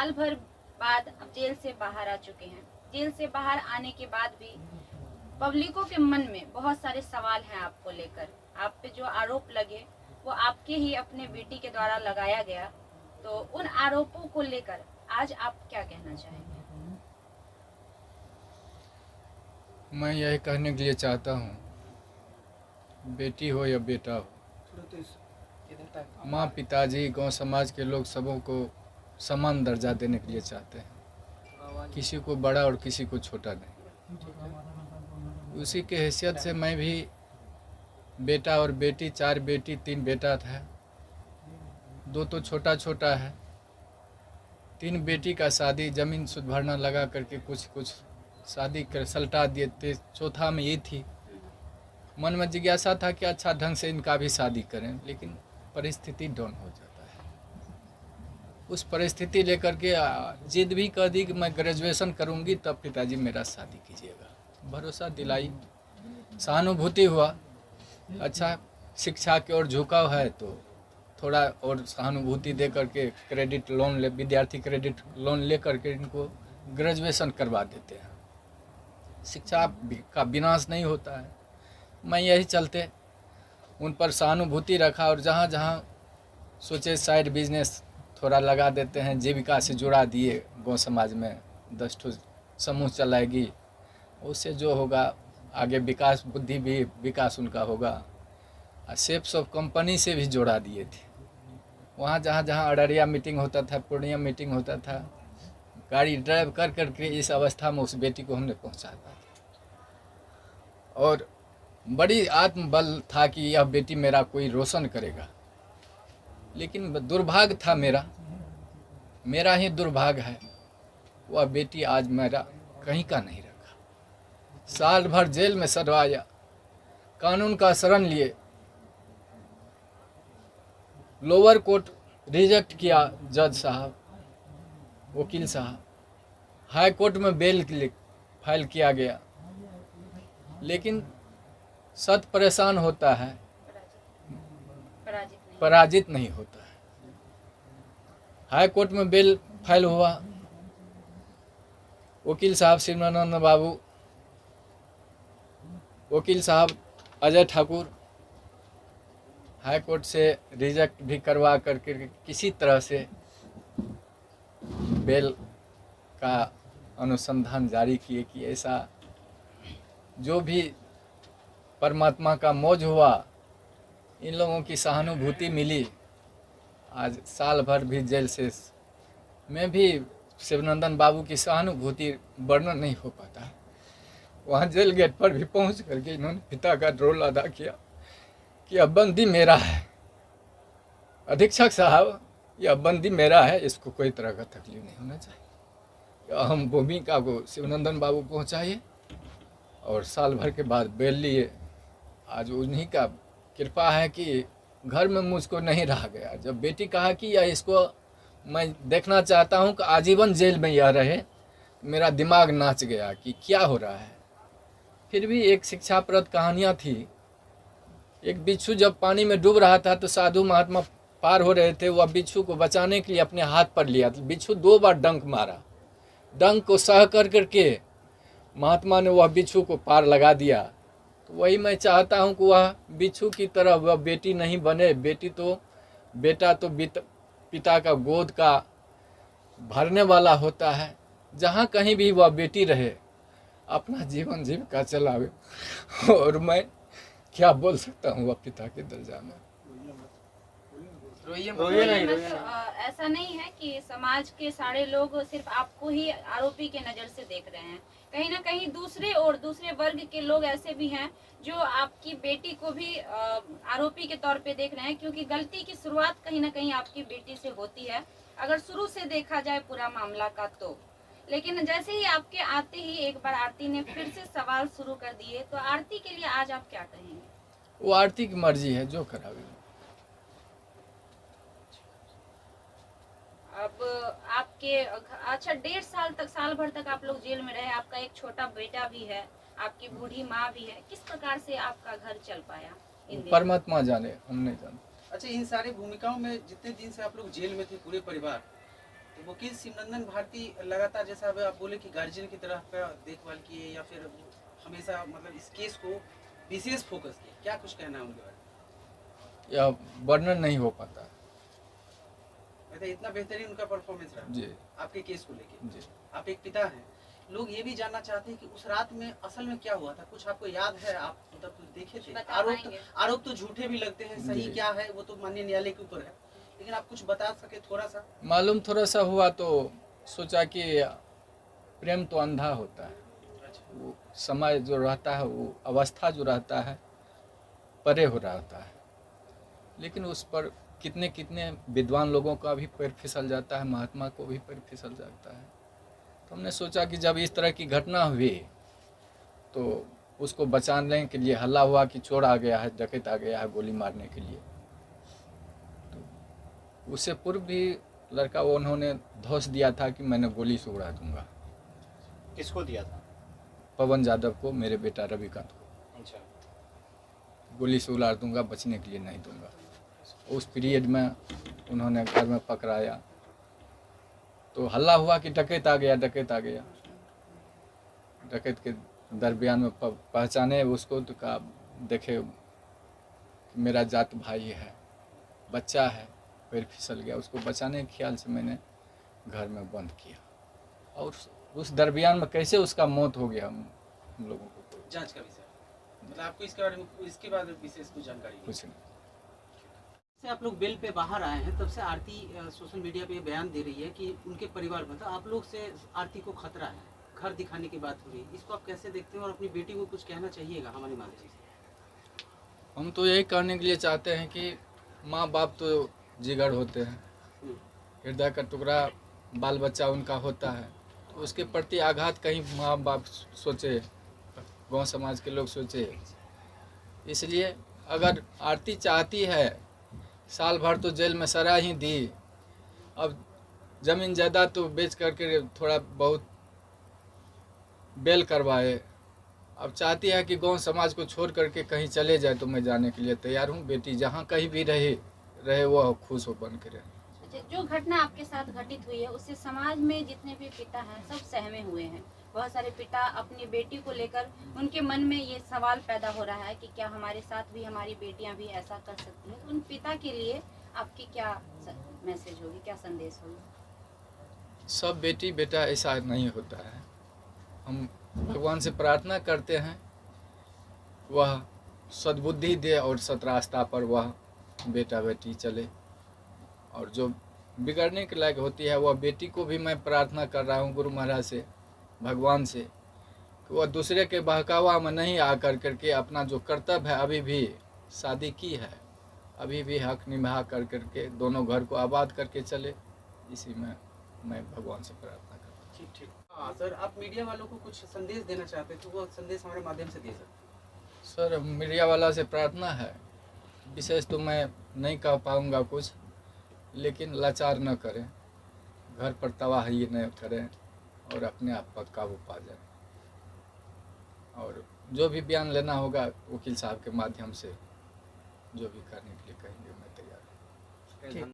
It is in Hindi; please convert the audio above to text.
साल भर बाद अब जेल से बाहर आ चुके हैं। जेल से बाहर आने के बाद भी पब्लिकों के मन में बहुत सारे सवाल हैं आपको लेकर। आप पे जो आरोप लगे वो आपके ही अपने बेटी के द्वारा लगाया गया, तो उन आरोपों को लेकर आज आप क्या कहना चाहेंगे? मैं यही कहने के लिए चाहता हूँ, बेटी हो या बेटा हो, माँ पिताजी गांव समाज के लोग सबों को समान दर्जा देने के लिए चाहते हैं, किसी को बड़ा और किसी को छोटा नहीं। उसी के हैसियत से मैं भी बेटा और बेटी, 4 बेटी 3 बेटा था, 2 तो छोटा छोटा है। 3 बेटी का शादी ज़मीन सुध भरना लगा करके कुछ शादी कर सलटा दिए थे। चौथा में ये थी, मन में जिज्ञासा था कि अच्छा ढंग से इनका भी शादी करें, लेकिन परिस्थिति डाउन हो जाता है। उस परिस्थिति लेकर के जिद भी कर दी कि मैं ग्रेजुएशन करूंगी तब पिताजी मेरा शादी कीजिएगा। भरोसा दिलाई, सहानुभूति हुआ, अच्छा शिक्षा की ओर झुकाव है तो थोड़ा और सहानुभूति दे करके क्रेडिट लोन ले, विद्यार्थी क्रेडिट लोन ले करके इनको ग्रेजुएशन करवा देते हैं। शिक्षा का विनाश नहीं होता है। मैं यही चलते उन पर सहानुभूति रखा और जहाँ जहाँ सोचे साइड बिजनेस थोड़ा लगा देते हैं, जीविका से जुड़ा दिए। गांव समाज में 10 ठो समूह चलाएगी, उससे जो होगा आगे विकास, बुद्धि भी विकास उनका होगा। और सेप्स ऑफ कंपनी से भी जोड़ा दिए थे। वहाँ जहाँ जहाँ अररिया मीटिंग होता था, पूर्णिया मीटिंग होता था, गाड़ी ड्राइव कर करके इस अवस्था में उस बेटी को हमने पहुँचाया था। और बड़ी आत्मबल था कि यह बेटी मेरा कोई रोशन करेगा। लेकिन दुर्भाग्य था मेरा ही दुर्भाग्य है, वह बेटी आज मेरा कहीं का नहीं रखा। साल भर जेल में सड़वाया, कानून का शरण लिए, लोअर कोर्ट रिजेक्ट किया जज साहब, वकील साहब, हाई कोर्ट में बेल फाइल किया गया, लेकिन सत परेशान होता है, पराजित नहीं होता है। हाई कोर्ट में बेल फाइल हुआ, वकील साहब शिवानंद बाबू, वकील साहब अजय ठाकुर, हाई कोर्ट से रिजेक्ट भी करवा करके किसी तरह से बेल का अनुसंधान जारी किए कि ऐसा जो भी परमात्मा का मौज हुआ, इन लोगों की सहानुभूति मिली। आज साल भर भी जेल से में भी शिवनंदन बाबू की सहानुभूति वर्णन नहीं हो पाता। वहाँ जेल गेट पर भी पहुँच करके इन्होंने पिता का रोल अदा किया कि अब बंदी मेरा है, अधीक्षक साहब यह बंदी मेरा है, इसको कोई तरह का तकलीफ नहीं होना चाहिए। अहम भूमिका को शिवनंदन बाबू पहुँचाइए और साल भर के बाद बेल लिए। आज उन्हीं का कृपा है कि घर में मुझको नहीं रहा गया। जब बेटी कहा कि यह इसको मैं देखना चाहता हूं कि आजीवन जेल में यह रहे, मेरा दिमाग नाच गया कि क्या हो रहा है। फिर भी एक शिक्षाप्रद कहानियाँ थी। एक बिच्छू जब पानी में डूब रहा था तो साधु महात्मा पार हो रहे थे, वह बिच्छू को बचाने के लिए अपने हाथ पर लिया। बिच्छू 2 बार डंक मारा, डंक को सह कर करके महात्मा ने वह बिच्छू को पार लगा दिया। तो वही मैं चाहता हूं कि वह बिच्छू की तरह वह बेटी नहीं बने। बेटा तो पिता का गोद का भरने वाला होता है। जहाँ कहीं भी वह बेटी रहे, अपना जीवन जीविका चलावे। और मैं क्या बोल सकता हूँ वह पिता के दर्जा में। ऐसा नहीं है कि समाज के सारे लोग सिर्फ आपको ही आरोपी के नजर से देख रहे हैं। कहीं ना कहीं दूसरे वर्ग के लोग ऐसे भी हैं जो आपकी बेटी को भी आरोपी के तौर पे देख रहे हैं, क्योंकि गलती की शुरुआत कहीं ना कहीं आपकी बेटी से होती है, अगर शुरू से देखा जाए पूरा मामला का तो। लेकिन जैसे ही आपके आते ही एक बार आरती ने फिर से सवाल शुरू कर दिए, तो आरती के लिए आज आप क्या कहेंगे? वो आरती की मर्जी है, जो करावे। अब आपके अच्छा 1.5 साल तक, साल भर तक आप लोग जेल में रहे, आपका एक छोटा बेटा भी है, आपकी बूढ़ी माँ भी है, किस प्रकार से आपका घर चल पाया? परमात्मा जाने, हम नहीं जानते। अच्छा, इन सारी भूमिकाओं में जितने दिन से आप लोग जेल में थे पूरे परिवार, वकील शिवनंदन भारती लगातार, जैसा अब आप बोले कि गार्जियन की तरह का देखभाल किए या फिर हमेशा मतलब इस केस को विशेष फोकस किए, क्या कुछ कहना है उनके बारे में? यह वर्णन नहीं हो पाता। मतलब इतना बेहतरीन उनका परफॉर्मेंस रहा जी आपके केस को लेके। जी। आप एक पिता हैं, लोग ये भी जानना चाहते हैं कि उस रात में असल में क्या हुआ था, कुछ आपको याद है? आप मतलब कुछ देखे थे? बता पाएंगे? आरोप तो झूठे भी लगते हैं, सही जी। क्या है वो तो माननीय न्यायालय के ऊपर है, लेकिन आप कुछ बता सके थोड़ा सा? मालूम थोड़ा सा हुआ तो सोचा कि प्रेम तो अंधा होता है, अच्छा। वो समय जो रहता है, वो अवस्था जो रहता है परे हो रहता है, लेकिन उस पर कितने कितने विद्वान लोगों का भी पैर फिसल जाता है, महात्मा को भी पैर फिसल जाता है। तो हमने सोचा कि जब इस तरह की घटना हुई तो उसको बचाने के लिए हल्ला हुआ कि चोर आ गया है, डकैत आ गया है गोली मारने के लिए। तो उससे पूर्व भी लड़का वो उन्होंने धौंस दिया था कि मैंने गोली से उड़ा दूंगा। किसको दिया था? पवन यादव को, मेरे बेटा रविकांत को। अच्छा। गोली से उड़ा दूंगा, बचने के लिए नहीं दूंगा। उस पीरियड में उन्होंने घर में पकड़ाया तो हल्ला हुआ कि डकैत आ गया, डकैत आ गया। डकैत के दरमियान में पहचाने उसको तो कहा देखे मेरा जात भाई है, बच्चा है, पैर फिसल गया। उसको बचाने के ख्याल से मैंने घर में बंद किया, और उस दरमियान में कैसे उसका मौत हो गया हम लोगों को जांच का विषय, मतलब आपको इसके बारे में इसके बाद विशेष कुछ जानकारी नहीं? कुछ नहीं। से आप लोग बेल पे बाहर आए हैं, तब से आरती सोशल मीडिया पे ये बयान दे रही है कि उनके परिवार में, आप लोग से आरती को खतरा है, घर दिखाने की बात हो रही है, इसको आप कैसे देखते हैं और अपनी बेटी को कुछ कहना चाहिएगा हमारे माध्यम से? हम तो यही कहने के लिए चाहते हैं कि माँ बाप तो जिगर होते हैं, हृदय का टुकड़ा बाल बच्चा उनका होता है, तो उसके प्रति आघात कहीं माँ बाप सोचे, गांव समाज के लोग सोचे। इसलिए अगर आरती चाहती है, साल भर तो जेल में सजा ही दी, अब ज़मीन जायदाद तो बेच करके थोड़ा बहुत बेल करवाए, अब चाहती है कि गांव समाज को छोड़ करके कहीं चले जाए, तो मैं जाने के लिए तैयार हूँ। बेटी जहाँ कहीं भी रहे वह खुश हो बन के रहे। अच्छा, जो घटना आपके साथ घटित हुई है उससे समाज में जितने भी पिता हैं सब सहमे हुए हैं। बहुत सारे पिता अपनी बेटी को लेकर उनके मन में ये सवाल पैदा हो रहा है कि क्या हमारे साथ भी हमारी बेटियां भी ऐसा कर सकती हैं। तो उन पिता के लिए आपकी क्या मैसेज होगी, क्या संदेश होगी? सब बेटी बेटा ऐसा नहीं होता है। हम भगवान से प्रार्थना करते हैं वह सद्बुद्धि दे और सत रास्ता पर वह बेटा बेटी चले, और जो बिगड़ने के लायक होती है वह बेटी को भी मैं प्रार्थना कर रहा हूँ गुरु महाराज से, भगवान से, कि वह दूसरे के बहकावा में नहीं आ करके अपना जो कर्तव्य है, अभी भी शादी की है, अभी भी हक निभा करके दोनों घर को आबाद करके चले। इसी में मैं भगवान से प्रार्थना करता हूँ। ठीक ठीक। हाँ सर, आप मीडिया वालों को कुछ संदेश देना चाहते हैं तो वो संदेश हमारे माध्यम से दे सकते हैं? सर, मीडिया वाला से प्रार्थना है, विशेष तो मैं नहीं कह पाऊँगा कुछ, लेकिन लाचार न करें, घर पर तबाही न करें और अपने आप पर काबू पा जाए। और जो भी बयान लेना होगा वकील साहब के माध्यम से जो भी करने के लिए कहेंगे मैं तैयार हूँ।